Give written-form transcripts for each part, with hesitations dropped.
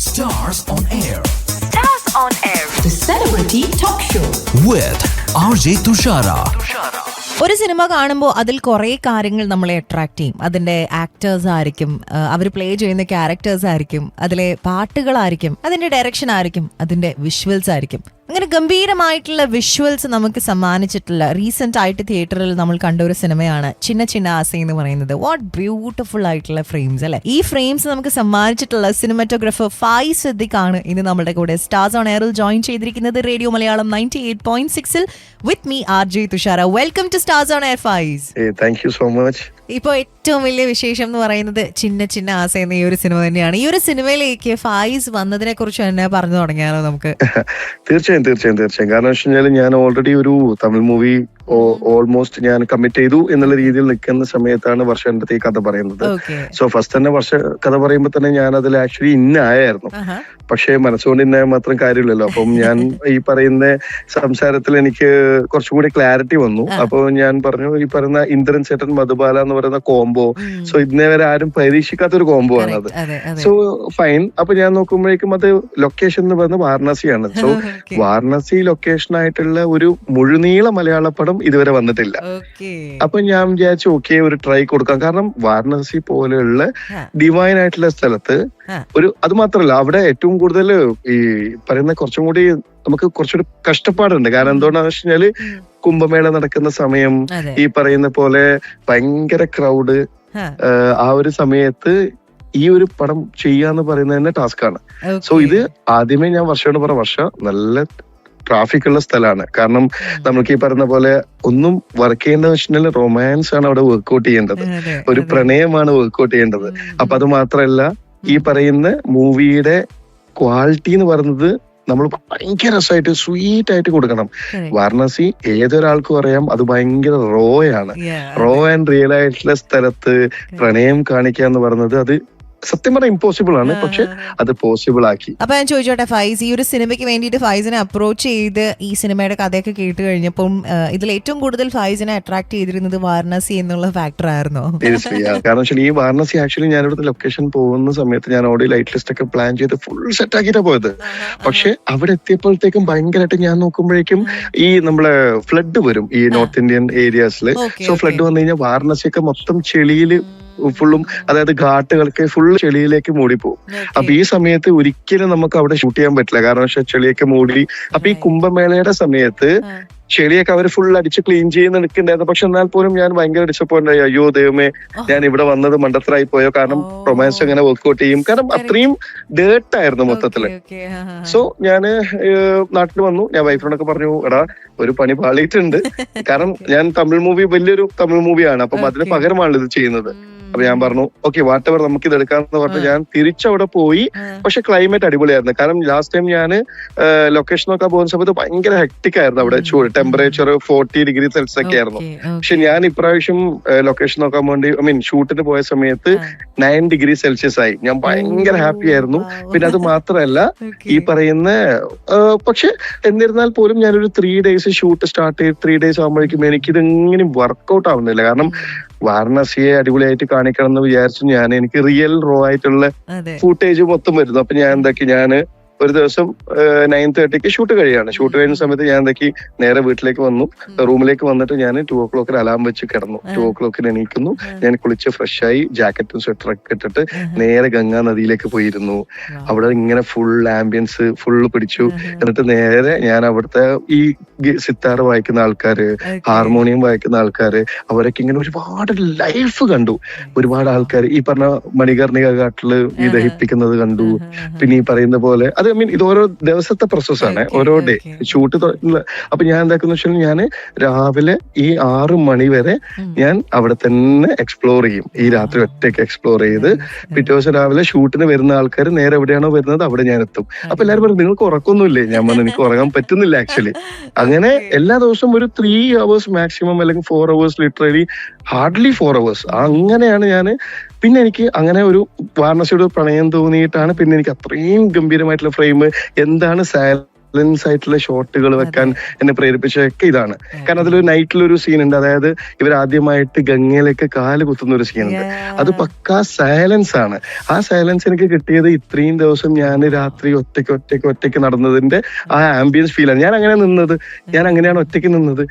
Stars on Air. Stars on Air. The Celebrity Talk Show. With RJ Tushara. ഒരു cinema കാണുമ്പോൾ അതിൽ കുറേ കാര്യങ്ങൾ നമ്മളെ അട്രാക്ട് ചെയ്യും. അതിന്റെ ആക്ടേഴ്സ് ആയിരിക്കും, അവർ പ്ലേ ചെയ്യുന്ന ക്യാരക്ടേഴ്സ് ആയിരിക്കും, അതിലെ പാട്ടുകളായിരിക്കും, അതിന്റെ ഡയറക്ഷൻ ആയിരിക്കും, അതിന്റെ വിഷ്വൽസ് ആയിരിക്കും. അങ്ങനെ ഗംഭീരമായിട്ടുള്ള വിഷ്വൽസ് നമുക്ക് സമ്മാനിച്ചിട്ടുള്ള റീസെന്റ് ആയിട്ട് തിയേറ്ററിൽ നമ്മൾ കണ്ട ഒരു സിനിമയാണ് ചിന്ന ചിന്ന ആസൈ എന്ന് പറയുന്നത്. വാട്ട് ബ്യൂട്ടിഫുൾ ആയിട്ടുള്ള ഫ്രെയിംസ് അല്ലെ. ഈ ഫ്രെയിംസ് നമുക്ക് സമ്മാനിച്ചിട്ടുള്ള സിനിമാറ്റോഗ്രാഫർ ഫായിസ് സിദ്ദിഖ് ആണ് ഇന്ന് നമ്മുടെ കൂടെ സ്റ്റാർസ് ഓൺ എയറിൽ ജോയിൻ ചെയ്തിരിക്കുന്നത്. Radio Malayalam 98.6 with me RJ Thushara. Welcome to stars on air Fayis. Thank you so much. ഇപ്പൊ ഏറ്റവും വലിയ വിശേഷം എന്ന് പറയുന്നത് ചിന്ന ചിന്ന ആസ എന്ന ഈ ഒരു സിനിമ തന്നെയാണ്. ഈ ഒരു സിനിമയിലേക്ക് ഫായിസ് വന്നതിനെ കുറിച്ച് തന്നെ പറഞ്ഞു തുടങ്ങിയാലോ നമുക്ക്? തീർച്ചയായും കാരണം വെച്ച് കഴിഞ്ഞാൽ ഞാൻ ഓൾറെഡി ഒരു തമിഴ് മൂവി ഓൾമോസ്റ്റ് ഞാൻ കമ്മിറ്റ് ചെയ്തു എന്നുള്ള രീതിയിൽ നിൽക്കുന്ന സമയത്താണ് വർഷ എൻ്റെ അടുത്ത് ഈ കഥ പറയുന്നത്. സോ ഫസ്റ്റ് തന്നെ വർഷ കഥ പറയുമ്പോൾ തന്നെ ഞാൻ അതിൽ ആക്ച്വലി ഇന്നായിരുന്നു. പക്ഷേ മനസ്സുകൊണ്ട് ഇന്നായ മാത്രം കാര്യമില്ലല്ലോ. അപ്പം ഞാൻ ഈ പറയുന്ന സംസാരത്തിൽ എനിക്ക് കുറച്ചുകൂടി ക്ലാരിറ്റി വന്നു. അപ്പൊ ഞാൻ പറഞ്ഞു, ഈ പറയുന്ന ഇന്ദ്രൻ ചേട്ടൻ മധുബാല എന്ന് പറയുന്ന കോംബോ, സോ ഇന്നേ വരെ ആരും പരീക്ഷിക്കാത്തൊരു കോംബോ ആണത്. So fine. അപ്പൊ ഞാൻ നോക്കുമ്പോഴേക്കും അത് ലൊക്കേഷൻ എന്ന് പറയുന്നത് വാരണാസിയാണ്. സോ വാരണാസി ലൊക്കേഷൻ ആയിട്ടുള്ള ഒരു മുഴുനീള മലയാള പടം ഇതുവരെ വന്നിട്ടില്ല. അപ്പൊ ഞാൻ വിചാരിച്ചു ഓക്കെ ഒരു ട്രൈ കൊടുക്കാം. കാരണം വാരണാസി പോലെയുള്ള ഡിവൈൻ ആയിട്ടുള്ള സ്ഥലത്ത് ഒരു അത് മാത്രമല്ല അവിടെ ഏറ്റവും കൂടുതൽ ഈ പറയുന്ന കുറച്ചും കൂടി നമുക്ക് കുറച്ചുകൂടി കഷ്ടപ്പാടുണ്ട്. കാരണം എന്തുകൊണ്ടാന്ന് വെച്ച് കഴിഞ്ഞാല് കുംഭമേള നടക്കുന്ന സമയം, ഈ പറയുന്ന പോലെ ഭയങ്കര ക്രൗഡ്, ആ ഒരു സമയത്ത് ഈ ഒരു പടം ചെയ്യാന്ന് പറയുന്നത് തന്നെ ടാസ്ക്കാണ്. സോ ഇത് ആദ്യമേ ഞാൻ വർഷയോട് പറഞ്ഞ വർഷ നല്ല ട്രാഫിക് ഉള്ള സ്ഥലമാണ്. കാരണം നമുക്ക് ഈ പറയുന്ന പോലെ ഒന്നും വർക്ക് ചെയ്യേണ്ടത് വെച്ചാൽ റൊമാൻസ് ആണ് അവിടെ വർക്ക്ഔട്ട് ചെയ്യേണ്ടത്, ഒരു പ്രണയമാണ് വർക്ക്ഔട്ട് ചെയ്യേണ്ടത്. അപ്പൊ അത് മാത്രല്ല ഈ പറയുന്ന മൂവിയുടെ ക്വാളിറ്റി എന്ന് പറയുന്നത് നമ്മൾ ഭയങ്കര രസമായിട്ട് സ്വീറ്റ് ആയിട്ട് കൊടുക്കണം. വാരണാസി ഏതൊരാൾക്കും അറിയാം അത് ഭയങ്കര റോ ആൻഡ് റിയൽ ആയിട്ടുള്ള സ്ഥലത്ത് പ്രണയം കാണിക്കുക എന്ന് പറയുന്നത് അത് സത്യം പറഞ്ഞാൽ ഇമ്പോസിബിൾ ആണ്. പക്ഷെ അത് പോസിബിൾ ആക്കി. അപ്പൊ ഞാൻ ചോദിച്ചോട്ടെ ഫൈസ്, ഈ ഒരു സിനിമയ്ക്ക് വേണ്ടിയിട്ട് ഫൈസിനെ അപ്രോച്ച് ചെയ്ത് ഈ സിനിമയുടെ കഥയൊക്കെ കേട്ട് കഴിഞ്ഞപ്പം ഇതിൽ ഏറ്റവും കൂടുതൽ ഫൈസിനെ അട്രാക്ട് ചെയ്തിരുന്നത് വാരണാസി എന്നുള്ള ഫാക്ടർ ആയിരുന്നോ? കാരണം വെച്ചാൽ ഈ വാരണാസി ആക്ച്വലി ഞാൻ ഇവിടുത്തെ ലൊക്കേഷൻ പോകുന്ന സമയത്ത് ഞാൻ ഓൾറെഡി ലൈറ്റ് ലിസ്റ്റ് ഒക്കെ പ്ലാൻ ചെയ്ത് ഫുൾ സെറ്റ് ആക്കിയിട്ടാണ് പോയത്. പക്ഷെ അവിടെ എത്തിയപ്പോഴത്തേക്കും ഭയങ്കരമായിട്ട് ഞാൻ നോക്കുമ്പോഴേക്കും ഈ നമ്മളെ ഫ്ലഡ് വരും ഈ നോർത്ത് ഇന്ത്യൻ ഏരിയാസിൽ. സോ ഫ്ലഡ് വന്നു കഴിഞ്ഞാൽ വാരണാസിയൊക്കെ മൊത്തം ചെളിയില് ഫുള്ളും, അതായത് ഘാട്ടുകൾക്ക് ഫുൾ ചെളിയിലേക്ക് മൂടിപ്പോകും. അപ്പൊ ഈ സമയത്ത് ഒരിക്കലും നമുക്ക് അവിടെ ഷൂട്ട് ചെയ്യാൻ പറ്റില്ല. കാരണം വെച്ചാൽ ചെളിയൊക്കെ മൂടി. അപ്പൊ ഈ കുംഭമേളയുടെ സമയത്ത് ചെളിയൊക്കെ അവർ ഫുൾ അടിച്ച് ക്ലീൻ ചെയ്യുന്ന നിൽക്കുന്നുണ്ടായിരുന്നു. പക്ഷെ എന്നാൽ പോലും ഞാൻ ഭയങ്കര ഡിസപ്പോയിന്റ് ആയി. അയ്യോ ദൈവമേ, ഞാൻ ഇവിടെ വന്നത് മണ്ടത്തരായി പോയോ. കാരണം റൊമാൻസ് എങ്ങനെ വർക്ക്ഔട്ട് ചെയ്യും, കാരണം അത്രയും ഡേർട്ടായിരുന്നു മൊത്തത്തില്. സോ ഞാന് നാട്ടിൽ വന്നു. ഞാൻ വൈഫിനോടൊക്കെ പറഞ്ഞു, എടാ ഒരു പണി പാളിയിട്ടുണ്ട്. കാരണം ഞാൻ വലിയൊരു തമിഴ് മൂവിയാണ്, അപ്പം അതിന് പകരമാണല്ലോ ഇത് ചെയ്യുന്നത്. അപ്പൊ ഞാൻ പറഞ്ഞു ഓക്കെ വാട്ട് എവർ നമുക്ക് ഇത് എടുക്കാന്ന് പറഞ്ഞു ഞാൻ തിരിച്ചവിടെ പോയി. പക്ഷെ ക്ലൈമറ്റ് അടിപൊളിയായിരുന്നു. കാരണം ലാസ്റ്റ് ടൈം ഞാൻ ലൊക്കേഷൻ നോക്കാൻ പോകുന്ന സമയത്ത് ഭയങ്കര ഹെക്ടിക് ആയിരുന്നു. അവിടെ ചൂട് ടെമ്പറേച്ചർ 40 ഡിഗ്രി സെൽഷ്യസ് ഒക്കെ ആയിരുന്നു. പക്ഷെ ഞാൻ ഇപ്രാവശ്യം ലൊക്കേഷൻ നോക്കാൻ വേണ്ടി ഷൂട്ടിന് പോയ സമയത്ത് 9 ഡിഗ്രി സെൽഷ്യസ് ആയി. ഞാൻ ഭയങ്കര ഹാപ്പി ആയിരുന്നു. പിന്നെ അത് മാത്രമല്ല ഈ പറയുന്ന പക്ഷെ എന്നിരുന്നാൽ പോലും ഞാനൊരു 3 ഡേയ്സ് ഷൂട്ട് സ്റ്റാർട്ട് ചെയ്ത് 3 ഡേയ്സ് ആകുമ്പോഴേക്കും എനിക്കിത് എങ്ങനെയും വർക്ക്ഔട്ട് ആവുന്നില്ല. കാരണം വാരണാസിയെ അടിപൊളിയായിട്ട് കാണിക്കണം എന്ന് വിചാരിച്ചു എനിക്ക് റിയൽ റോ ആയിട്ടുള്ള ഫുട്ടേജ് മൊത്തം വരുന്നു. അപ്പൊ ഞാൻ എന്താക്കി, ഞാന് ഒരു ദിവസം 9:30 ഷൂട്ട് കഴിയാണ്. ഷൂട്ട് കഴിയുന്ന സമയത്ത് ഞാൻ എന്താക്കി നേരെ വീട്ടിലേക്ക് വന്നു. റൂമിലേക്ക് വന്നിട്ട് ഞാൻ 2 o'clock അലാം വെച്ച് കിടന്നു. 2 o'clock എണീക്കുന്നു. ഞാൻ കുളിച്ച് ഫ്രഷായി ജാക്കറ്റും സ്വെറ്ററൊക്കെ ഇട്ടിട്ട് നേരെ ഗംഗാ നദിയിലേക്ക് പോയിരുന്നു. അവിടെ ഇങ്ങനെ ഫുൾ ആംബിയൻസ് ഫുള്ള് പിടിച്ചു. എന്നിട്ട് നേരെ ഞാൻ അവിടുത്തെ ഈ സിത്താർ വായിക്കുന്ന ആൾക്കാര്, ഹാർമോണിയം വായിക്കുന്ന ആൾക്കാര്, അവരൊക്കെ ഇങ്ങനെ ഒരുപാട് ലൈഫ് കണ്ടു. ഒരുപാട് ആൾക്കാർ ഈ പറഞ്ഞ മണികർണിക ഘാട്ടില് ഈ ദഹിപ്പിക്കുന്നത് കണ്ടു. പിന്നെ ഈ പറയുന്ന പോലെ അത് ഇത് ഓരോ ദിവസത്തെ പ്രോസസ്സാണ്, ഓരോ ഡേ ഷൂട്ട്. അപ്പൊ ഞാൻ എന്താക്കുന്ന വെച്ചാൽ ഞാൻ രാവിലെ ഈ 6 മണി വരെ ഞാൻ അവിടെ തന്നെ എക്സ്പ്ലോർ ചെയ്യും. ഈ രാത്രി ഒറ്റയ്ക്ക് എക്സ്പ്ലോർ ചെയ്ത് പിറ്റേ ദിവസം രാവിലെ ഷൂട്ടിന് വരുന്ന ആൾക്കാർ നേരെ എവിടെയാണോ വരുന്നത് അവിടെ ഞാൻ എത്തും. അപ്പൊ എല്ലാവരും പറഞ്ഞു നിങ്ങൾക്ക് ഉറക്കൊന്നുമില്ലേ? ഞാൻ പറഞ്ഞു എനിക്ക് ഉറങ്ങാൻ പറ്റുന്നില്ല ആക്ച്വലി. അങ്ങനെ എല്ലാ ദിവസവും ഒരു 3 hours മാക്സിമം, അല്ലെങ്കിൽ 4 hours, ലിറ്ററലി ഹാർഡ്ലി 4 hours. അങ്ങനെയാണ് ഞാൻ. പിന്നെ എനിക്ക് അങ്ങനെ ഒരു വാരണാസിയോട് പ്രണയം തോന്നിയിട്ടാണ് പിന്നെ എനിക്ക് അത്രയും ഗംഭീരമായിട്ടുള്ള ഫ്രെയിം എന്താണ് സൈലൻസ് ആയിട്ടുള്ള ഷോട്ടുകൾ വെക്കാൻ എന്നെ പ്രേരിപ്പിച്ചതൊക്കെ ഇതാണ്. കാരണം അതിലൊരു നൈറ്റിലൊരു സീൻ ഉണ്ട്, അതായത് ഇവർ ആദ്യമായിട്ട് ഗംഗയിലേക്ക് കാല് കുത്തുന്ന ഒരു സീൻ ഉണ്ട്. അത് പക്കാ സൈലൻസ് ആണ്. ആ സൈലൻസ് എനിക്ക് കിട്ടിയത് ഇത്രയും ദിവസം ഞാൻ രാത്രി ഒറ്റയ്ക്ക് നടന്നതിന്റെ ആ ആംബിയൻസ് ഫീലാണ്. ഞാൻ അങ്ങനെയാണ് ഒറ്റയ്ക്ക് നിന്നത്.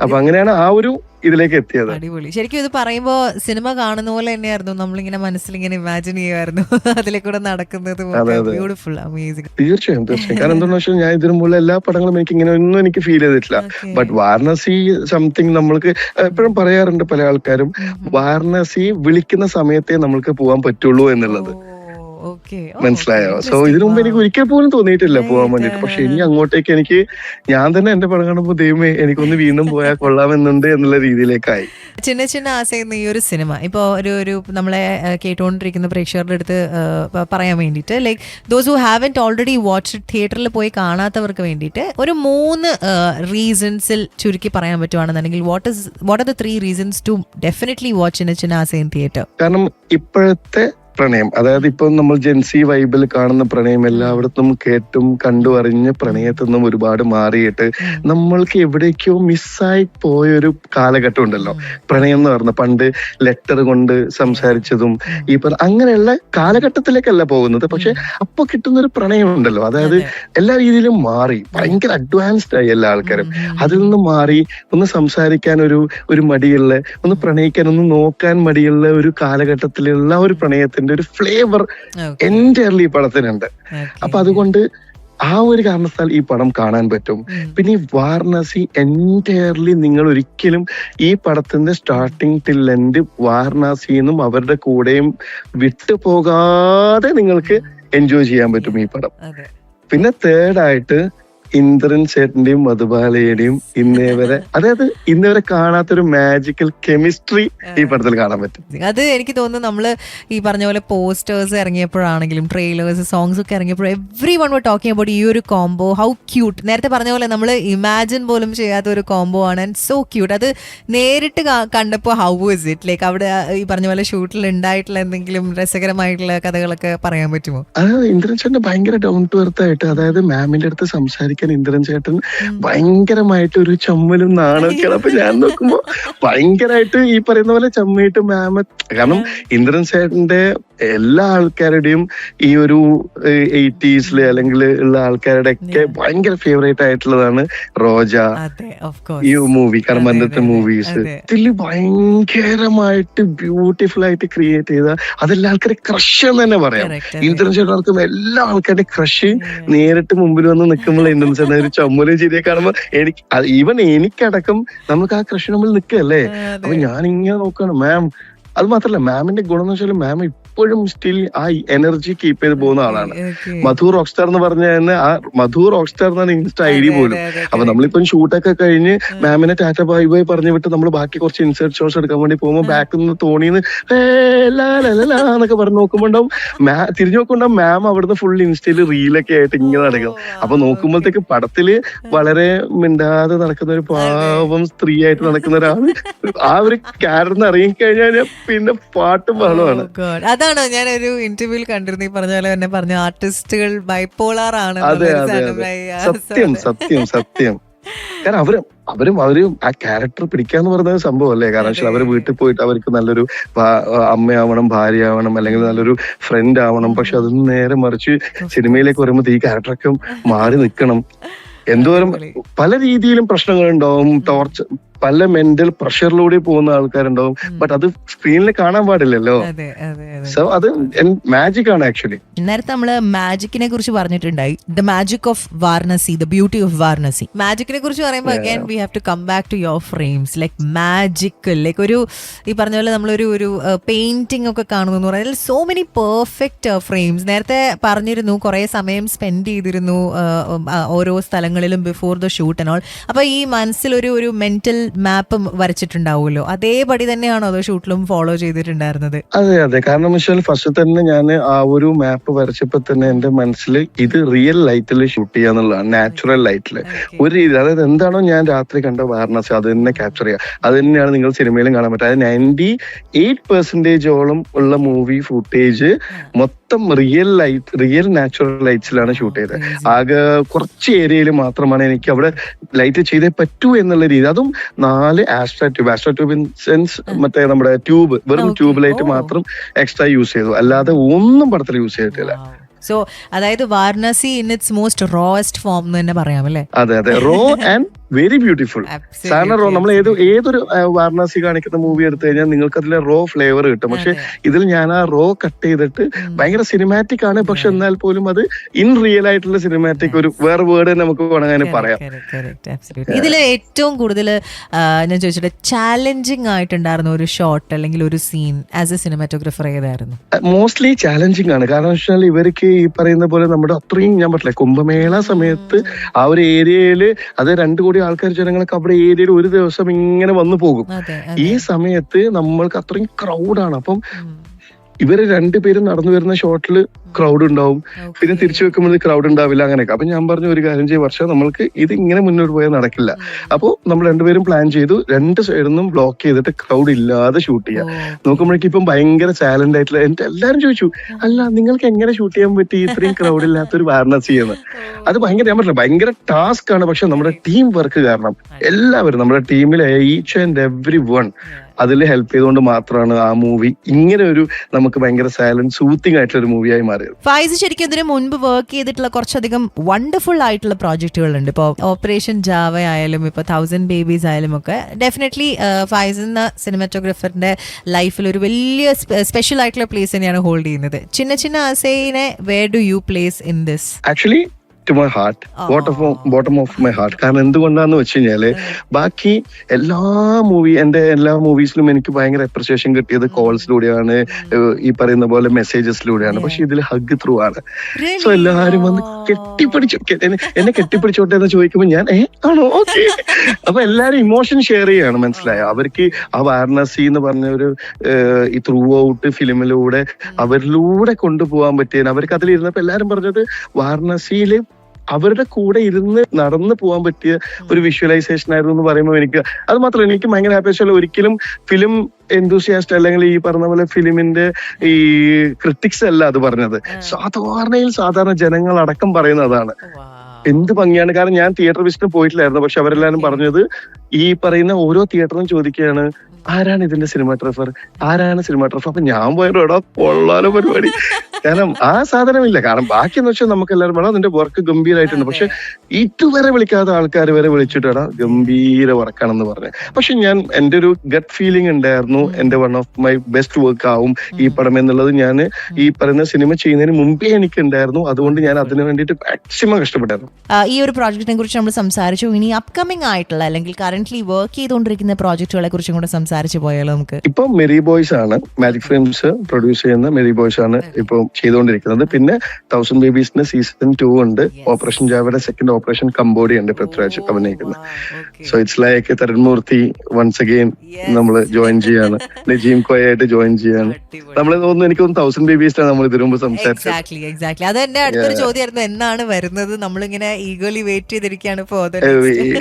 അപ്പൊ അങ്ങനെയാണ് ആ ഒരു ഇതിലേക്ക് എത്തിയത്. അടിപൊളി. ശരിക്കും ഇത് പറയുമ്പോ സിനിമ കാണുന്ന പോലെ തന്നെയായിരുന്നു, നമ്മളിങ്ങനെ മനസ്സിലിങ്ങനെ ഇമാജിൻ ചെയ്യുമായിരുന്നു അതിലേക്കൂടെ നടക്കുന്നത്. Beautiful, amazing. തീർച്ചയായും. കാരണം എന്താണെന്ന് വെച്ചാൽ ഞാൻ ഇതിനു മുമ്പ് എല്ലാ പടങ്ങളും എനിക്ക് ഇങ്ങനെ ഒന്നും എനിക്ക് ഫീൽ ചെയ്തിട്ടില്ല. ബട്ട് വാരണാസി സംതിങ് നമ്മൾക്ക് എപ്പോഴും പറയാറുണ്ട് പല ആൾക്കാരും, വാരണാസി വിളിക്കുന്ന സമയത്തേ നമ്മൾക്ക് പോകാൻ പറ്റുള്ളൂ എന്നുള്ളത്. മനസ്സിലായോ? സോ ഇതിനു മുമ്പ് എനിക്ക് ഒരിക്കൽ പോലും തോന്നിയിട്ടില്ല പോകാൻ വേണ്ടിട്ട്. പക്ഷെ ഇനി അങ്ങോട്ടേക്ക് എനിക്ക് ഞാൻ തന്നെ എന്റെ പടം കാണുമ്പോൾ ദൈവമേ എനിക്കൊന്ന് വീണ്ടും പോയാൽ കൊള്ളാമെന്നുണ്ട് എന്നുള്ള രീതിയിലേക്കായി. ചിന്ന ആശയെന്ന ഈ ഒരു സിനിമ ഇപ്പൊ ഒരു നമ്മളെ കേട്ടുകൊണ്ടിരിക്കുന്ന പ്രേക്ഷകരുടെ അടുത്ത് പറയാൻ വേണ്ടിയിട്ട്, like those who haven't already watch തിയേറ്ററിൽ പോയി കാണാത്തവർക്ക് വേണ്ടിയിട്ട് ഒരു 3 റീസൺസിൽ ചുരുക്കി പറയാൻ പറ്റുവാണെന്നുണ്ടെങ്കിൽ what are the 3 reasons to definitely watch Chinna Aasa in theatre? കാരണം ഇപ്പോഴത്തെ പ്രണയം, അതായത് ഇപ്പൊ നമ്മൾ ജെൻസി വൈബിൽ കാണുന്ന പ്രണയം എല്ലായിടത്തും കേട്ടും കണ്ടു അറിഞ്ഞ് പ്രണയത്തിൽ നിന്നും ഒരുപാട് മാറിയിട്ട് നമ്മൾക്ക് എവിടേക്കോ മിസ്സായി പോയൊരു കാലഘട്ടം ഉണ്ടല്ലോ. പ്രണയം എന്ന് പറഞ്ഞ പണ്ട് ലെറ്റർ കൊണ്ട് സംസാരിച്ചതും ഈ അങ്ങനെയുള്ള കാലഘട്ടത്തിലേക്കല്ല പോകുന്നത്. പക്ഷെ അപ്പൊ കിട്ടുന്ന ഒരു പ്രണയം ഉണ്ടല്ലോ, അതായത് എല്ലാ രീതിയിലും മാറി, ഭയങ്കര അഡ്വാൻസ്ഡ് ആയി എല്ലാ ആൾക്കാരും. അതിൽ നിന്ന് മാറി ഒന്ന് സംസാരിക്കാൻ ഒരു മടിയുള്ള, ഒന്ന് പ്രണയിക്കാൻ, ഒന്ന് നോക്കാൻ മടിയുള്ള ഒരു കാലഘട്ടത്തിലുള്ള ഒരു പ്രണയത്തിന്റെ ഒരു ഫ്ലേവർ എൻറ്റയർലി ഈ പടത്തിനുണ്ട്. അപ്പൊ അതുകൊണ്ട് ആ ഒരു കാരണത്താൽ ഈ പടം കാണാൻ പറ്റും. പിന്നെ ഈ വാരണാസി എൻറ്റയർലി നിങ്ങൾ ഒരിക്കലും ഈ പടത്തിന്റെ സ്റ്റാർട്ടിങ് ടിൽ എൻഡ് വാരണാസിന്നും അവരുടെ കൂടെയും വിട്ടുപോകാതെ നിങ്ങൾക്ക് എൻജോയ് ചെയ്യാൻ പറ്റും ഈ പടം. പിന്നെ തേർഡായിട്ട് ഇന്ദ്രൻ ചേട്ടന്റെയും മധുബാലയുടെയും ഇന്നേവരെ കാണാത്തൊരു മാജിക്കൽ കെമിസ്ട്രി ഈ പടത്തിൽ കാണാൻ പറ്റും. അത് എനിക്ക് തോന്നുന്നു നമ്മള് ഈ പറഞ്ഞ പോലെ പോസ്റ്റേഴ്സ് ഇറങ്ങിയപ്പോഴാണെങ്കിലും ട്രെയിലേഴ്സ്, സോങ്സ് ഒക്കെ ഇറങ്ങിയപ്പോഴും everyone were talking about ഈ ഒരു കോംബോ. How cute. നേരത്തെ പറഞ്ഞ പോലെ നമ്മൾ ഇമാജിൻ പോലും ചെയ്യാത്ത ഒരു കോംബോ ആണ്. And so cute. അത് നേരിട്ട് കണ്ടപ്പോൾ ഹൗ ഇസ് ഇറ്റ്, ലൈക്ക് അവിടെ ഈ പറഞ്ഞ പോലെ ഷൂട്ടിൽ ഉണ്ടായിട്ടുള്ള എന്തെങ്കിലും രസകരമായിട്ടുള്ള കഥകളൊക്കെ പറയാൻ പറ്റുമോ? ഇന്ദ്രൻ ചേട്ടൻ ഭയങ്കര ഡൗൺ ടു എർത്ത് ആയിട്ട്, അതായത് മാമിന്റെ അടുത്ത് സംസാരിക്കാൻ ഇന്ദ്രൻ ചേട്ടൻ ഭയങ്കരമായിട്ട് ഒരു ചമ്മലും നാണൊക്കെയാണ്. അപ്പൊ ഞാൻ നോക്കുമ്പോ ഭയങ്കരമായിട്ട് ഈ പറയുന്ന പോലെ ചമ്മയിട്ട് മാമ, കാരണം ഇന്ദ്രൻ ചേട്ടന്റെ എല്ലാ ആൾക്കാരുടെയും ഈ ഒരു 80s അല്ലെങ്കിൽ ഉള്ള ആൾക്കാരുടെ ഒക്കെ ഭയങ്കര ഫേവറേറ്റ് ആയിട്ടുള്ളതാണ് റോജ, ഈ മൂവി കർമ്മന്റെ മൂവീസ്. ഇതില് ഭയങ്കരമായിട്ട് ബ്യൂട്ടിഫുൾ ആയിട്ട് ക്രിയേറ്റ് ചെയ്ത അതെല്ലാ ആൾക്കാരെ ക്രഷ് എന്ന് തന്നെ പറയാം. ഇന്ദ്രൻ ചേട്ടൻ എല്ലാ ആൾക്കാരുടെ ക്രഷ് നേരിട്ട് മുമ്പിൽ വന്ന് നിൽക്കുമ്പോൾ ഇന്ദ്രൻ ചേട്ടൻ ഒരു ചമ്മലും ചിരിയെ കാണുമ്പോൾ എനിക്കടക്കം നമുക്ക് ആ ക്രഷ് നമ്മൾ നിൽക്കല്ലേ. അപ്പൊ ഞാൻ ഇങ്ങനെ നോക്കാണ് മാം. അത് മാത്രല്ല മാമിന്റെ ഗുണം എന്ന് വെച്ചാൽ മാം ഇപ്പോഴും സ്റ്റിൽ ആ എനർജി കീപ്പ് ചെയ്ത് പോകുന്ന ആളാണ്. മധു റോക്സ്റ്റാർ എന്ന് പറഞ്ഞ തന്നെ ആ മധു റോക്സ്റ്റാർ എന്നാണ് ഇൻസ്റ്റ ഐ ഡി പോലും. അപ്പൊ നമ്മളിപ്പം ഷൂട്ടൊക്കെ കഴിഞ്ഞ് മാമിനെ ടാറ്റ ബൈ ബൈ പറഞ്ഞു വിട്ട് നമ്മൾ ബാക്കി കുറച്ച് ഇൻസേർട്ട് ഷോസ് എടുക്കാൻ വേണ്ടി പോകുമ്പോൾ ബാക്കിൽ നിന്ന് തോണിന്ന് എന്നൊക്കെ പറഞ്ഞു നോക്കുമ്പോണ്ടാവും തിരിഞ്ഞു നോക്കുമ്പോണ്ടാവും മാം അവിടുന്ന് ഫുൾ ഇൻസ്റ്റയില് റീലൊക്കെ ആയിട്ട് ഇങ്ങനെ നടക്കും. അപ്പൊ നോക്കുമ്പോഴത്തേക്ക് പടത്തില് വളരെ മിണ്ടാതെ നടക്കുന്ന ഒരു പാവം സ്ത്രീ ആയിട്ട് നടക്കുന്ന ഒരാള് ആ ഒരു ക്യാരക്ടർ ഇറങ്ങിക്കഴിഞ്ഞാൽ പിന്നെ പാട്ടും ബഹളമാണ്. അതാണ് ഞാൻ ഒരു ഇന്റർവ്യൂവിൽ കണ്ടിരുന്നു, ഈ പറഞ്ഞ പോലെ തന്നെ പറഞ്ഞ ആർട്ടിസ്റ്റുകൾ ബൈപോളാർ ആണ്. സത്യം. കാരണം അവരും ആ ക്യാരക്ടർ പിടിക്കാന്ന് പറഞ്ഞ സംഭവം അല്ലേ. കാരണം അവര് വീട്ടിൽ പോയിട്ട് അവർക്ക് നല്ലൊരു അമ്മയാവണം, ഭാര്യയാവണം, അല്ലെങ്കിൽ നല്ലൊരു ഫ്രണ്ട് ആവണം. പക്ഷെ അതൊന്നും നേരെ മറിച്ച് സിനിമയിലേക്ക് വരുമ്പോൾ ഈ ക്യാരക്ടറൊക്കെ മാറി നിൽക്കണം. എന്തോരം പല രീതിയിലും പ്രശ്നങ്ങളുണ്ടാവും, ടോർച്ചർ, പല മെന്റൽ പ്രഷറിലൂടെ പോകുന്ന ആൾക്കാരുണ്ടാവും. ബട്ട് അത് സ്ക്രീനിൽ കാണാൻ പാടില്ലല്ലോ. സോ അത് മാജിക് ആണ് ആക്ച്വലി. നേരത്തെ നമ്മള് മാജിക്കിനെ കുറിച്ച് പറഞ്ഞിട്ടുണ്ടായി, the magic of Varanasi, the beauty of Varanasi. മാജിക്കിനെ കുറിച്ച് പറയുമ്പോൾ again we have to come back to your frames. Like magical, like ഒരു ഈ പറഞ്ഞ പോലെ നമ്മളൊരു പെയിന്റിംഗ് ഒക്കെ കാണുന്നു പറഞ്ഞാൽ സോ മെനി പെർഫെക്റ്റ് ഫ്രെയിംസ്. നേരത്തെ പറഞ്ഞിരുന്നു കുറെ സമയം സ്പെൻഡ് ചെയ്തിരുന്നു ഓരോ സ്ഥലങ്ങളിലും before the shoot and all. അപ്പൊ ഈ മനസ്സിലൊരു മെന്റൽ മാപ്പ് വരച്ചിട്ടുണ്ടാവുമല്ലോ, അതേപടി തന്നെയാണോ അതോ ഷൂട്ടിലും ഫോളോ ചെയ്തിട്ടുണ്ടായിരുന്നത്? അതെ കാരണം വെച്ചാൽ ഫസ്റ്റ് തന്നെ ഞാൻ ആ ഒരു മാപ്പ് വരച്ചപ്പോ തന്നെ എന്റെ മനസ്സിൽ ഇത് റിയൽ ലൈറ്റിൽ ഷൂട്ട് ചെയ്യാന്നുള്ളതാണ്, നാച്ചുറൽ ലൈറ്റില് ഒരു രീതി. അതായത് എന്താണോ ഞാൻ രാത്രി കണ്ട വാരണാസി അത് തന്നെ ക്യാപ്ചർ ചെയ്യുക. അത് തന്നെയാണ് നിങ്ങൾ സിനിമയിലും കാണാൻ പറ്റുക. അതായത് 98% ഉള്ള മൂവി ഫുട്ടേജ് മൊത്തം റിയൽ നാച്ചുറൽ ലൈറ്റ്സിലാണ് ഷൂട്ട് ചെയ്തത്. ആകെ കുറച്ച് ഏരിയയിൽ മാത്രമാണ് എനിക്ക് അവിടെ ലൈറ്റ് ചെയ്തേ പറ്റൂ എന്നുള്ള രീതി. അതും 4 ആസ്ട്രാ ട്യൂബ് ഇൻ സെൻസ് മറ്റേ നമ്മുടെ ട്യൂബ്, വെറും ട്യൂബ് ലൈറ്റ് മാത്രം എക്സ്ട്രാ യൂസ് ചെയ്തു, അല്ലാതെ ഒന്നും പടത്തിൽ യൂസ് ചെയ്തിട്ടില്ല. സോ അതായത് Varanasi in its most roast form എന്ന് തന്നെ പറയാം അല്ലേ? അതെ റോ ആൻഡ് വെരി ബ്യൂട്ടിഫുൾ. സാധാരണ റോ നമ്മൾ ഏതൊരു വാരണാസി കാണിക്കുന്ന മൂവി എടുത്തു കഴിഞ്ഞാൽ നിങ്ങൾക്ക് അതിലെ റോ ഫ്ലേവർ കിട്ടും. പക്ഷെ ഇതിൽ ഞാൻ ആ റോ കട്ട് ചെയ്തിട്ട് ഭയങ്കര സിനിമാറ്റിക് ആണ്. പക്ഷെ എന്നാൽ പോലും അത് ഇൻ റിയൽ ആയിട്ടുള്ള സിനിമാറ്റിക്, ഒരു വേറെ വേർഡ് നമുക്ക് വേണമെങ്കിൽ പറയാം. ഇതിൽ ഏറ്റവും കൂടുതൽ ഞാൻ ചോദിച്ചിട്ട് ചാലഞ്ചിങ് ആയിട്ടുണ്ടായിരുന്ന ഒരു ഷോട്ട് അല്ലെങ്കിൽ ഒരു സീൻ ആസ് എ സിനിമാറ്റോഗ്രാഫർ ഏതായിരുന്നു? മോസ്റ്റ്ലി ചാലഞ്ചിങ് ആണ്. കാരണം വെച്ചാൽ ഇവർക്ക് ഈ പറയുന്ന പോലെ നമ്മുടെ അത്രയും ഞാൻ പറ്റില്ല, കുംഭമേള സമയത്ത് ആ ഒരു ഏരിയയില് അത് 2 കോടി ആൾക്കാർ ജനങ്ങളൊക്കെ അവിടെ ഏരിയയിൽ ഒരു ദിവസം ഇങ്ങനെ വന്നു പോകും. ഈ സമയത്ത് നമ്മൾക്ക് അത്രയും ക്രൗഡാണ്. അപ്പം ഇവര് 2 പേരും നടന്നു വരുന്ന ഷോട്ടിൽ ക്രൗഡ് ഉണ്ടാവും, പിന്നെ തിരിച്ചു വെക്കുമ്പോൾ ക്രൗഡ് ഉണ്ടാവില്ല, അങ്ങനെയൊക്കെ. അപ്പൊ ഞാൻ പറഞ്ഞു ഒരു കാര്യം ചെയ്യും, വർഷം നമ്മൾക്ക് ഇത് ഇങ്ങനെ മുന്നോട്ട് പോയാൽ നടക്കില്ല. അപ്പോൾ നമ്മൾ 2 പേരും പ്ലാൻ ചെയ്തു 2 സൈഡിൽ നിന്നും ബ്ലോക്ക് ചെയ്തിട്ട് ക്രൗഡ് ഇല്ലാതെ ഷൂട്ട് ചെയ്യാം. നോക്കുമ്പോഴേക്കും ഇപ്പം ഭയങ്കര ചാലഞ്ച് ആയിട്ടുള്ള എല്ലാരും ചോദിച്ചു, അല്ല നിങ്ങൾക്ക് എങ്ങനെ ഷൂട്ട് ചെയ്യാൻ പറ്റി ഇത്രയും ക്രൗഡ് ഇല്ലാത്തൊരു വാരണാസി എന്ന്. അത് ഭയങ്കര ഞാൻ പറഞ്ഞില്ല ഭയങ്കര ടാസ്ക് ആണ്. പക്ഷെ നമ്മുടെ ടീം വർക്ക് കാരണം എല്ലാവരും നമ്മുടെ ടീമിലെ ഈച്ച് ആൻഡ് എവ്രി വൺ അതിൽ ഹെൽപ്പ് ചെയ്തുകൊണ്ട് മാത്രമാണ് ആ മൂവി ഇങ്ങനെ ഒരു നമുക്ക് ഭയങ്കര സൈലന്റ് സൂത്തിങ് ആയിട്ടുള്ള ഒരു മൂവിയായി മാറിയത്. ഫായിസ് ശരിക്കും ഇതിന് മുൻപ് വർക്ക് ചെയ്തിട്ടുള്ള കുറച്ചധികം വണ്ടർഫുൾ ആയിട്ടുള്ള പ്രോജക്റ്റുകളുണ്ട്. ഇപ്പോൾ ഓപ്പറേഷൻ ജാവ ആയാലും ഇപ്പോൾ 1000 ബേബീസ് ആയാലും ഒക്കെ ഡെഫിനറ്റ്ലി ഫായിസ് എന്ന സിനിമാറ്റോഗ്രാഫറിന്റെ ലൈഫിൽ ഒരു വലിയ സ്പെഷ്യൽ ആയിട്ടുള്ള പ്ലേസ് തന്നെയാണ് ഹോൾഡ് ചെയ്യുന്നത്. ചിന്ന ആസൈനെ where do you place in this? Actually to my heart, bottom of my heart. കാരണം എന്തുകൊണ്ടാന്ന് വെച്ച് കഴിഞ്ഞാല് ബാക്കി എല്ലാ മൂവീസിലും എനിക്ക് ഭയങ്കര അപ്രിസിയേഷൻ കിട്ടിയത് കോൾസിലൂടെയാണ്, ഈ പറയുന്ന പോലെ മെസ്സേജസിലൂടെയാണ്. പക്ഷെ ഇതിൽ ഹഗ് ത്രൂ ആണ്. സോ എല്ലാരും വന്ന് എന്നെ കെട്ടിപ്പിടിച്ചോട്ടെ എന്ന് ചോദിക്കുമ്പോൾ ഞാൻ ആണോ ഓക്കെ. അപ്പൊ എല്ലാരും ഇമോഷൻ ഷെയർ ചെയ്യാണ്, മനസ്സിലായോ? അവർക്ക് ആ വാരണാസി എന്ന് പറഞ്ഞ ഒരു ഈ ത്രൂ ഔട്ട് ഫിലിമിലൂടെ അവരിലൂടെ കൊണ്ടുപോകാൻ പറ്റിയ, അവർക്ക് അതിലിരുന്നപ്പോ എല്ലാരും പറഞ്ഞത് വാരണാസിയില് അവരുടെ കൂടെ ഇരുന്ന് നടന്നു പോകാൻ പറ്റിയ ഒരു വിഷ്വലൈസേഷൻ ആയിരുന്നു എന്ന് പറയുമ്പോൾ എനിക്ക് അത് മാത്രമല്ല എനിക്ക് ഭയങ്കര ഹാപ്പി. വെച്ചാൽ ഒരിക്കലും ഫിലിം എന്തൂസിയാസ്റ്റ് അല്ലെങ്കിൽ ഈ പറഞ്ഞ പോലെ ഫിലിമിന്റെ ഈ ക്രിറ്റിക്സ് അല്ല അത് പറഞ്ഞത്, സാധാരണ ജനങ്ങൾ അടക്കം പറയുന്നതാണ്. എന്ത് ഭംഗിയാണ്. കാരണം ഞാൻ തിയേറ്റർ വിസിറ്റിന് പോയിട്ടില്ലായിരുന്നു, പക്ഷെ അവരെല്ലാരും പറഞ്ഞത് ഈ പറയുന്ന ഓരോ തിയേറ്ററും ചോദിക്കുകയാണ് ആരാണ് ഇതിന്റെ സിനിമാറ്റോഗ്രാഫർ. അപ്പൊ ഞാൻ പോയല്ലോ എടാ കൊള്ളാലോ പരിപാടി. കാരണം ആ സാധനമില്ല. കാരണം ബാക്കിയെന്ന് വെച്ചാൽ നമുക്ക് എല്ലാവരും വേണം അതിന്റെ വർക്ക് ഗംഭീരമായിട്ടുണ്ട്. പക്ഷെ ഇതുവരെ വിളിക്കാത്ത ആൾക്കാർ വരെ വിളിച്ചിട്ടാണ് ഗംഭീര വർക്കാണെന്ന് പറഞ്ഞത്. പക്ഷെ ഞാൻ എന്റെ ഒരു ഗട്ട് ഫീലിംഗ് ഉണ്ടായിരുന്നു എന്റെ one of my best work ആവും ഈ പടം എന്നുള്ളത് ഞാൻ ഈ പറയുന്ന സിനിമ ചെയ്യുന്നതിന് മുമ്പേ എനിക്ക് ഉണ്ടായിരുന്നു. അതുകൊണ്ട് ഞാൻ അതിനു വേണ്ടിയിട്ട് മാക്സിമം കഷ്ടപ്പെട്ടായിരുന്നു. ഈ ഒരു പ്രോജക്റ്റിനെ കുറിച്ച് നമ്മൾ സംസാരിച്ചു. ഇനി അപ്കമിംഗ് ആയിട്ടുള്ള അല്ലെങ്കിൽ കറന്റ്ലി വർക്ക് ചെയ്തുകൊണ്ടിരിക്കുന്ന പ്രോജക്റ്റുകളെ കുറിച്ചും കൂടെ സംസാരിച്ചു പോയാലോ നമുക്ക്? ഇപ്പൊ മെറി ബോയ്സ് ആണ്, മാജിക് ഫിലിംസ് പ്രൊഡ്യൂസ് ചെയ്യുന്ന മെറി ബോയ്സ് ആണ് ഇപ്പൊ ചെയ്തുകൊണ്ടിരിക്കുന്നത്. പിന്നെ 1000 ബേബീസിന്റെ സീസൺ 2 ഉണ്ട്. ഓപ്പറേഷൻ ജാവയുടെ സെക്കൻഡ് ഓപ്പറേഷൻ കംബോഡിയ ഉണ്ട് പൃഥ്വിരാജ് അഭിനയിക്കുന്നത്. So it's like Tharun Moorthy once again നമ്മള് ജോയിൻ ചെയ്യാണ്, നജീം കോയായിട്ട് ജോയിൻ ചെയ്യാണ്. നമ്മൾ തോന്നുന്നു എനിക്ക് 1000 ബേബീസിലാണ് നമ്മൾ ഇതിനു മുമ്പ് സംസാരിച്ചത്. എക്സാക്ട്ലി അത് എന്റെ അടുത്തൊരു ചോദ്യമായിരുന്നു, എന്നാണ് വരുന്നത്? നമ്മളിങ്ങനെ ഈഗർലി വെയിറ്റ് ചെയ്തിരിക്കുകയാണ്.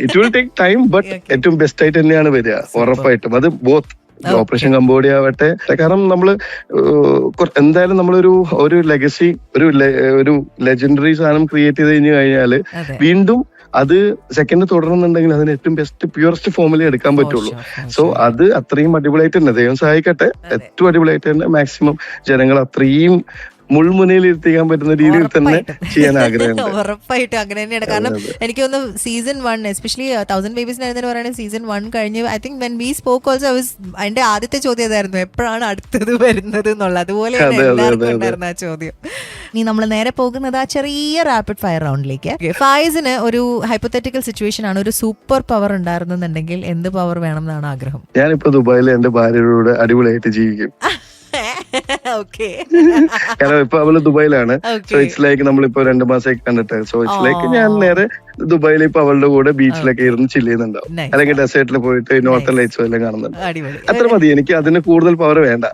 It will take time, but ഏറ്റവും ബെസ്റ്റ് ആയിട്ട് തന്നെയാണ് വരിക ഉറപ്പായിട്ടും. അത് ബോത്ത് ഓപ്പറേഷൻ കംബോഡിയ ആവട്ടെ. കാരണം നമ്മള് എന്തായാലും നമ്മളൊരു ലെഗസി ഒരു ലെജൻഡറി സാധനം ക്രിയേറ്റ് ചെയ്ത് കഴിഞ്ഞു കഴിഞ്ഞാല് വീണ്ടും അത് സെക്കൻഡ് തുടരുന്നുണ്ടെങ്കിൽ അതിന് ഏറ്റവും ബെസ്റ്റ് പ്യൂറസ്റ്റ് ഫോമിലേ എടുക്കാൻ പറ്റുള്ളൂ. സോ അത് അത്രയും അടിപൊളിയായിട്ട് തന്നെ ദൈവം സഹായിക്കട്ടെ, ഏറ്റവും അടിപൊളിയായിട്ട് തന്നെ മാക്സിമം ജനങ്ങൾ അത്രയും മുൾമുനയിൽ എത്തിക്കാൻ പറ്റുന്ന രീതിയിൽ തന്നെ ചെയ്യാൻ ആഗ്രഹമുണ്ട്. ഉറപ്പായിട്ടും അങ്ങനെ തന്നെയാണ്. കാരണം എനിക്ക് തോന്നുന്നു സീസൺ 1 എസ്പെഷ്യലി 1000 ബേബീസിന് പറയുന്നത് സീസൺ 1 കഴിഞ്ഞ് I think when we spoke also അതിന്റെ ആദ്യത്തെ ചോദ്യം അതായിരുന്നു, എപ്പോഴാണ് അടുത്തത് വരുന്നത് എന്നുള്ളത്. അതുപോലെ എല്ലാവർക്കും ഉണ്ടായിരുന്ന ആ ചോദ്യം. ഇനി നമ്മൾ നേരെ പോകുന്നത് ആ ചെറിയ റാപ്പിഡ് ഫയർ റൗണ്ടിലേക്ക്. ഫായിസിന് ഒരു ഹൈപ്പോത്തറ്റിക്കൽ സിറ്റുവേഷൻ ആണ്, ഒരു സൂപ്പർ പവർ ഉണ്ടായിരുന്നുണ്ടെങ്കിൽ എന്ത് പവർ വേണം എന്നാണ് ആഗ്രഹം? ഞാനിപ്പോ ദുബായിൽ എന്റെ ഭാര്യയോട് അടിപൊളിയായിട്ട് ജീവിക്കും. ഓക്കെ. കാരണം ഇപ്പൊ അവള് ദുബായിലാണ്. Okay. സോ ഇറ്റ്സ് ലൈക്ക് നമ്മളിപ്പോ 2 മാസമൊക്കെ കണ്ടിട്ട്. സോ ഇറ്റ്സ് ലൈക്ക് ഞാൻ നേരെ ദുബായിൽ ഇപ്പൊ അവളുടെ കൂടെ ബീച്ചിലൊക്കെ ഇരുന്ന് ചില്ല് ചെയ്യുന്നുണ്ടാവും. Nice. അല്ലെങ്കിൽ ഡെസേർട്ടിൽ പോയിട്ട് നോർത്തേൺ ലൈറ്റ്സ് എല്ലാം കാണുന്നുണ്ട്. അടിപൊളി. അത്ര മതി, എനിക്ക് അതിന് കൂടുതൽ പവർ വേണ്ട.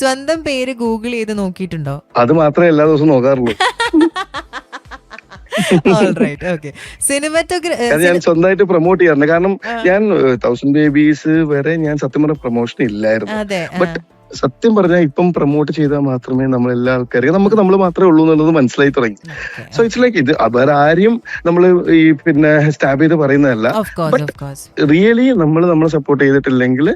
സ്വന്തം പേര് ഗൂഗിൾ ചെയ്ത് നോക്കിയിട്ടുണ്ടോ? അത് മാത്രമേ എല്ലാ ദിവസവും നോക്കാറുള്ളൂ. ഞാൻ സ്വന്തമായിട്ട് പ്രൊമോട്ട് ചെയ്യാറുണ്ട്. കാരണം ഞാൻ 1000 ബേബീസ് വരെ ഞാൻ സത്യം പറഞ്ഞ പ്രൊമോഷൻ ഇല്ലായിരുന്നു. ബട്ട് സത്യം പറഞ്ഞാൽ ഇപ്പം പ്രൊമോട്ട് ചെയ്താൽ മാത്രമേ നമ്മൾ എല്ലാ ആൾക്കാരും നമുക്ക് നമ്മൾ മാത്രമേ ഉള്ളൂ എന്നുള്ളത് മനസ്സിലായി തുടങ്ങി. സോ ഇറ്റ്സ് ലൈക്ക് ഇത് വേറെ ആരെയും നമ്മൾ ഈ പിന്നെ സ്റ്റാബ് ചെയ്ത് പറയുന്നതല്ല. ബട്ട് റിയലി നമ്മളെ സപ്പോർട്ട് ചെയ്തിട്ടില്ലെങ്കിൽ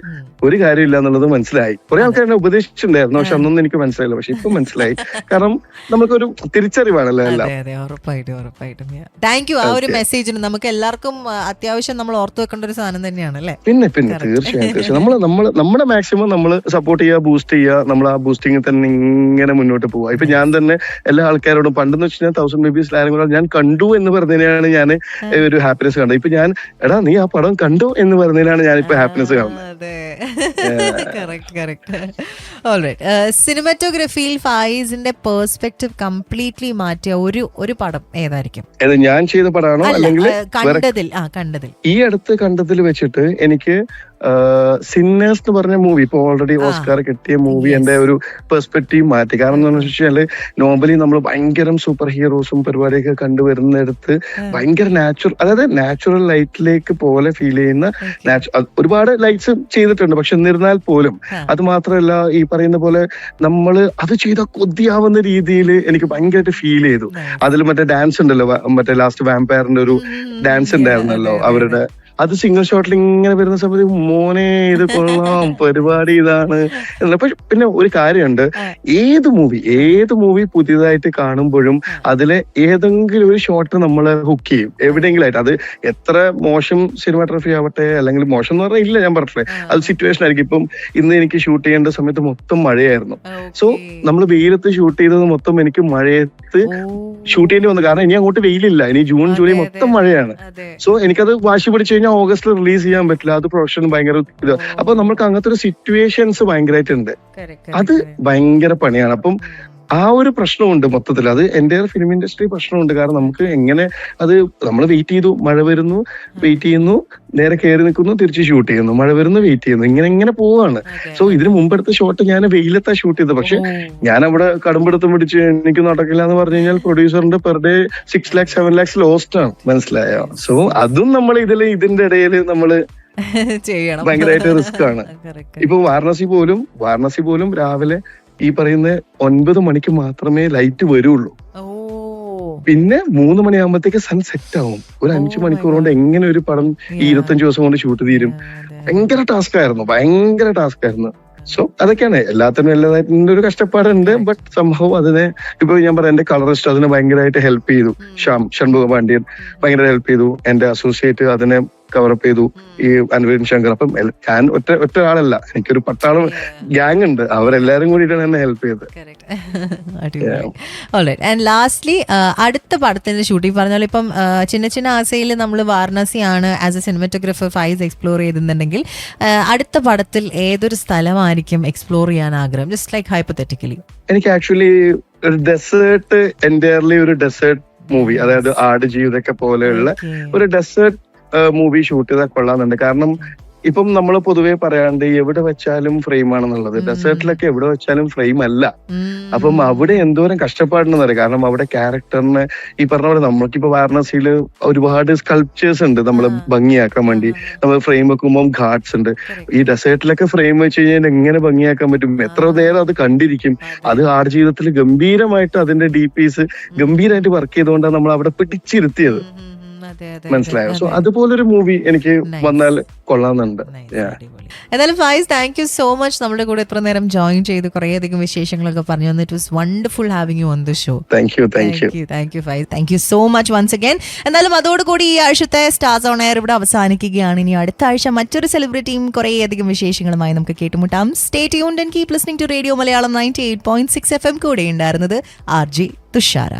ഒരു കാര്യമില്ല എന്നുള്ളത് മനസ്സിലായി. കുറെ ആൾക്കാർ എന്നെ ഉപദേശിച്ചിട്ടുണ്ടായിരുന്നു, പക്ഷെ അന്നൊന്നും എനിക്ക് മനസ്സിലായില്ല. പക്ഷെ ഇപ്പൊ മനസ്സിലായി. കാരണം നമുക്കൊരു തിരിച്ചറിവാണല്ലോ എല്ലാം. ഉറപ്പായിട്ടും. Thank you. ആ ഒരു മെസ്സേജിന് നമുക്ക് എല്ലാവർക്കും അത്യാവശ്യം നമ്മൾ ഓർത്തു വെക്കേണ്ട ഒരു സാധനം തന്നെയാണ് അല്ലേ? പിന്നെ തീർച്ചയായും നമ്മുടെ മാക്സിമം നമ്മൾ സപ്പോർട്ട് ചെയ്യുക, ബൂസ്റ്റ് ചെയ്യുക. നമ്മൾ ആ ബൂസ്റ്റിംഗ് തന്നെ ഇങ്ങനെ മുന്നോട്ട് പോവുക. ഇപ്പൊ ഞാൻ തന്നെ എല്ലാ ആൾക്കാരോടും പണ്ടെന്ന് വെച്ച് കഴിഞ്ഞാൽ 1000 ബേബീസ് ലാൻഡ് ഞാൻ കണ്ടു എന്ന് പറഞ്ഞതിനാണ് ഞാൻ ഒരു ഹാപ്പിനെസ് കണ്ടത്. ഇപ്പൊ ഞാൻ എടാ നീ ആ പടം കണ്ടു എന്ന് പറഞ്ഞതിനാണ് ഞാനിപ്പോ ഹാപ്പിനെസ് കാണുന്നത്. സിനിമാറ്റോഗ്രഫിയിൽ ഫായിസിന്റെ പെർസ്പെക്റ്റീവ് കംപ്ലീറ്റ്ലി മാറ്റിയ ഒരു പടം ഏതായിരിക്കും? ഞാൻ ചെയ്ത പടമാണോ അല്ലെങ്കിൽ കണ്ടതിൽ ഈ അടുത്ത് കണ്ടതിൽ വെച്ചിട്ട് എനിക്ക് സിന്നേഴ്സ് എന്ന് പറഞ്ഞ മൂവി ഇപ്പൊ ഓൾറെഡി ഓസ്കാർ കിട്ടിയ മൂവി എന്റെ ഒരു പെർസ്പെക്റ്റീവ് മാറ്റി. കാരണം എന്താണെന്ന് വെച്ചാല് നോർമലി നമ്മൾ ഭയങ്കര സൂപ്പർ ഹീറോസും പരിപാടിയൊക്കെ കണ്ടുവരുന്നിടത്ത് ഭയങ്കര നാച്ചുറൽ ലൈറ്റിലേക്ക് പോലെ ഫീൽ ചെയ്യുന്ന ഒരുപാട് ലൈറ്റ്സ് ചെയ്തിട്ടുണ്ട്. പക്ഷെ എന്നിരുന്നാൽ പോലും അത് മാത്രമല്ല ഈ പറയുന്ന പോലെ നമ്മള് അത് ചെയ്ത കൊതിയാവുന്ന രീതിയിൽ എനിക്ക് ഭയങ്കരമായിട്ട് ഫീൽ ചെയ്തു. അതിൽ മറ്റേ ഡാൻസ് ഉണ്ടല്ലോ, മറ്റേ ലാസ്റ്റ് വാമ്പയറിന്റെ ഒരു ഡാൻസ് ഉണ്ടായിരുന്നല്ലോ അവരുടെ, അത് സിംഗിൾ ഷോട്ടിൽ ഇങ്ങനെ വരുന്ന സമയത്ത് മോനെ ഇത് കൊള്ളാം പരിപാടി ഇതാണ്. പിന്നെ ഒരു കാര്യമുണ്ട്, ഏത് മൂവി പുതിയതായിട്ട് കാണുമ്പോഴും അതിലെ ഏതെങ്കിലും ഒരു ഷോട്ട് നമ്മളെ ഹുക്ക് ചെയ്യും എവിടെയെങ്കിലും ആയിട്ട്. അത് എത്ര മോശം സിനിമാറ്റോഗ്രഫി ആവട്ടെ, അല്ലെങ്കിൽ മോശം എന്ന് പറഞ്ഞാൽ ഇല്ല, ഞാൻ പറഞ്ഞില്ലേ അത് സിറ്റുവേഷൻ ആയിരിക്കും. ഇപ്പം ഇന്ന് എനിക്ക് ഷൂട്ട് ചെയ്യേണ്ട സമയത്ത് മൊത്തം മഴയായിരുന്നു. സോ നമ്മൾ വെയിലത്ത് ഷൂട്ട് ചെയ്തത് മൊത്തം എനിക്ക് മഴയത്ത് ഷൂട്ട് ചെയ്യേണ്ടി വന്നു. കാരണം ഇനി അങ്ങോട്ട് വെയിലില്ല, ഇനി ജൂൺ ജൂലൈ മൊത്തം മഴയാണ്. സോ എനിക്കത് വാശി പിടിച്ചു കഴിഞ്ഞാൽ ഓഗസ്റ്റിൽ റിലീസ് ചെയ്യാൻ പറ്റില്ല. അത് പ്രൊഫഷൻ ഭയങ്കര ഇത്. അപ്പൊ നമുക്ക് അങ്ങനത്തെ ഒരു സിറ്റുവേഷൻസ് ഭയങ്കരമായിട്ടുണ്ട്. അത് ഭയങ്കര പണിയാണ്. അപ്പം ആ ഒരു പ്രശ്നമുണ്ട് മൊത്തത്തിൽ. അത് എൻ്റെ ഫിലിം ഇൻഡസ്ട്രി പ്രശ്നമുണ്ട്. കാരണം നമുക്ക് എങ്ങനെ അത് നമ്മൾ വെയിറ്റ് ചെയ്തു, മഴ വരുന്നു, വെയിറ്റ് ചെയ്യുന്നു, നേരെ കയറി നിൽക്കുന്നു, തിരിച്ച് ഷൂട്ട് ചെയ്യുന്നു, മഴ വരുന്നു, വെയിറ്റ് ചെയ്യുന്നു, ഇങ്ങനെ പോവാണ്. സോ ഇതിന് മുമ്പെടുത്ത ഷോട്ട് ഞാൻ വെയിലത്താ ഷൂട്ട് ചെയ്തത്. പക്ഷെ ഞാൻ അവിടെ കടുംപിടുത്തം പിടിച്ച് എനിക്ക് നടക്കില്ല എന്ന് പറഞ്ഞു കഴിഞ്ഞാൽ പ്രൊഡ്യൂസറിന്റെ per day 6 lakhs 7 lakhs lost ആണ്. മനസ്സിലായോ? സോ അതും നമ്മൾ ഇതിന്റെ ഇടയിൽ നമ്മള് ഭയങ്കരമായിട്ട് റിസ്ക് ആണ്. ഇപ്പൊ വാരണാസി പോലും രാവിലെ ഈ പറയുന്ന 9 മണിക്ക് മാത്രമേ ലൈറ്റ് വരുള്ളൂ. പിന്നെ 3 മണിയാകുമ്പോഴത്തേക്ക് സൺ സെറ്റ് ആവും. ഒരു 5 മണിക്കൂർ കൊണ്ട് എങ്ങനെ ഒരു പടം ഈ 25 ദിവസം കൊണ്ട് ഷൂട്ട് തീരും? ഭയങ്കര ടാസ്ക് ആയിരുന്നു. സോ അതൊക്കെയാണ് എല്ലാത്തിനും ഒരു കഷ്ടപ്പാടുണ്ട്. ബട്ട് സംഭവം അതിനെ ഇപ്പൊ ഞാൻ പറയാം, എന്റെ കളറിസ്റ്റ് അതിനെ ഭയങ്കരമായിട്ട് ഹെൽപ്പ് ചെയ്തു. ഷൺമുഖ പാണ്ഡ്യൻ ഭയങ്കര ഹെൽപ്പ് ചെയ്തു. എന്റെ അസോസിയേറ്റ് അതിനെ കവറപ്പ് ചെയ്തു, ഈ അനുവീൻ ശങ്കർ. അപ്പം ഞാൻ ഒറ്റ ആളല്ല, എനിക്കൊരു പട്ടാളം ഗ്യാങ് ഉണ്ട്. അവരെല്ലാരും കൂടിയിട്ടാണ് എന്നെ ഹെൽപ്പ് ചെയ്തത്. ലാസ്റ്റ്ലി അടുത്ത പടത്തിന്റെ ഷൂട്ടിംഗ് പറഞ്ഞാൽ ഇപ്പം ചിന്ന ആസയിൽ നമ്മൾ വാരണാസി ആണ് ആസ് എ സിനിമാറ്റോഗ്രാഫർ ഫൈസ് എക്സ്പ്ലോർ ചെയ്തിട്ടുണ്ടെങ്കിൽ അടുത്ത പടത്തിൽ ഏതൊരു സ്ഥലമായിരിക്കും എക്സ്പ്ലോർ ചെയ്യാൻ ആഗ്രഹം? Just like hypothetically. എനിക്ക് ആക്ച്വലി ഒരു ഡെസേർട്ട്, എൻറ്റയർലി ഒരു ഡെസേർട്ട് മൂവി, അതായത് ആട് ജീവിതമൊക്കെ പോലെയുള്ള ഒരു ഡെസേർട്ട് മൂവി ഷൂട്ട് ചെയ്താൽ കൊള്ളാന്നുണ്ട്. കാരണം ഇപ്പം നമ്മൾ പൊതുവെ പറയാണ്ട് എവിടെ വെച്ചാലും ഫ്രെയിം ആണെന്നുള്ളത്. ഡെസേർട്ടിലൊക്കെ എവിടെ വെച്ചാലും ഫ്രെയിം അല്ല. അപ്പം അവിടെ എന്തോരം കഷ്ടപ്പാടുണ്ടെന്ന് അറിയാം. കാരണം അവിടെ ക്യാരക്ടറിന് ഈ പറഞ്ഞ പോലെ നമുക്കിപ്പോ വാരണാസിയിൽ ഒരുപാട് സ്കൾപ്ചേഴ്സ് ഉണ്ട് നമ്മൾ ഭംഗിയാക്കാൻ വേണ്ടി. നമ്മൾ ഫ്രെയിം വെക്കുമ്പോൾ ഘാട്സ് ഉണ്ട്. ഈ ഡെസേർട്ടിലൊക്കെ ഫ്രെയിം വെച്ച് കഴിഞ്ഞാൽ എങ്ങനെ ഭംഗിയാക്കാൻ പറ്റും? എത്ര നേരം അത് കണ്ടിരിക്കും? അത് ആട് ജീവിതത്തിൽ ഗംഭീരമായിട്ട് അതിന്റെ DPs ഗംഭീരമായിട്ട് വർക്ക് ചെയ്തുകൊണ്ടാണ് നമ്മൾ അവിടെ പിടിച്ചിരുത്തിയത്. മനസ്സിലായോ? സോ അതുപോലൊരു മൂവി എനിക്ക് വന്നാൽ കൊള്ളാന്നുണ്ട്. എന്തായാലും Faiz, thank you so much നമ്മുടെ കൂടെ ഇത്ര നേരം ജോയിൻ ചെയ്ത് കുറേയധികം വിശേഷങ്ങളൊക്കെ പറഞ്ഞു തന്നു. It was wonderful having you on the show. Thank you Faiz, thank you so much once again. എന്തായാലും അതോടുകൂടി ഈ ആഴ്ചത്തെ സ്റ്റാർസ് ഓൺ എയർ ഇവിടെ അവസാനിക്കുകയാണ്. ഇനി അടുത്ത ആഴ്ച മറ്റൊരു സെലിബ്രിറ്റിയും കുറേയധികം വിശേഷങ്ങളുമായി നമുക്ക് കേട്ടുമുട്ടാം. Stay tuned and keep listening to radio Malayalam 98.6 FM. കൂടെ ഉണ്ടായിരുന്നത് RJ തുഷാര.